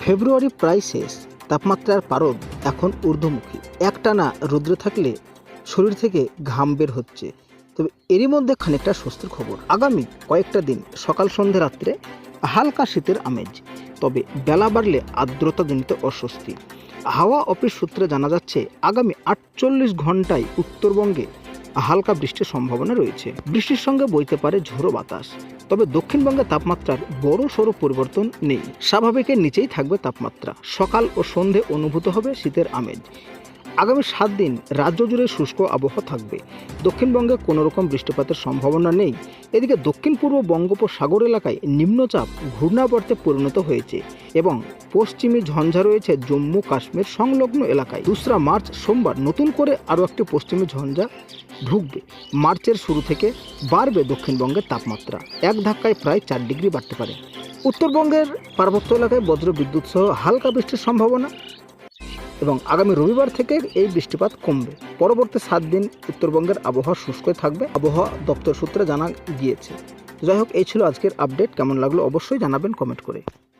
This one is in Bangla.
ফেব্রুয়ারি প্রায় শেষ, তাপমাত্রার পারদ এখন ঊর্ধ্বমুখী। একটানা রৌদ্রে থাকলে শরীর থেকে ঘাম বের হচ্ছে। তবে এরই মধ্যে খানিকটা স্বস্তির খবর। আগামী কয়েকটা দিন সকাল সন্ধে রাত্রে হালকা শীতের আমেজ, তবে বেলা বাড়লে আর্দ্রতাজনিত অস্বস্তি। হাওয়া অফিস সূত্রে জানা যাচ্ছে আগামী 48 ঘন্টায় উত্তরবঙ্গে হালকা বৃষ্টির সম্ভাবনা রয়েছে। বৃষ্টির সঙ্গে বইতে পারে ঝোড়ো বাতাস। তবে দক্ষিণবঙ্গে তাপমাত্রার বড় সড়ো পরিবর্তন নেই, স্বাভাবিকের নিচেই থাকবে তাপমাত্রা। সকাল ও সন্ধে অনুভূত হবে শীতের আমেজ। আগামী 7 দিন রাজ্য জুড়ে শুষ্ক আবহাওয়া থাকবে। দক্ষিণবঙ্গে কোনো রকম বৃষ্টিপাতের সম্ভাবনা নেই। এদিকে দক্ষিণ পূর্ব বঙ্গোপসাগর এলাকায় নিম্নচাপ ঘূর্ণাবর্তে পরিণত হয়েছে এবং পশ্চিমী ঝঞ্ঝা রয়েছে জম্মু কাশ্মীর সংলগ্ন এলাকায়। 2 মার্চ সোমবার নতুন করে আরও একটি পশ্চিমী ঝঞ্ঝা ঢুকবে। মার্চের শুরু থেকে বাড়বে দক্ষিণবঙ্গের তাপমাত্রা, এক ধাক্কায় প্রায় 4 ডিগ্রি বাড়তে পারে। উত্তরবঙ্গের পার্বত্য এলাকায় বজ্র বিদ্যুৎ সহ হালকা বৃষ্টির সম্ভাবনা এবং আগামী রবিবার থেকে এই বৃষ্টিপাত কমবে। পরবর্তী 7 দিন উত্তরবঙ্গের আবহাওয়া শুষ্ক থাকবে, আবহাওয়া দপ্তর সূত্রে জানা গিয়েছে। যাই হোক, এই ছিল আজকের আপডেট। কেমন লাগলো অবশ্যই জানাবেন কমেন্ট করে।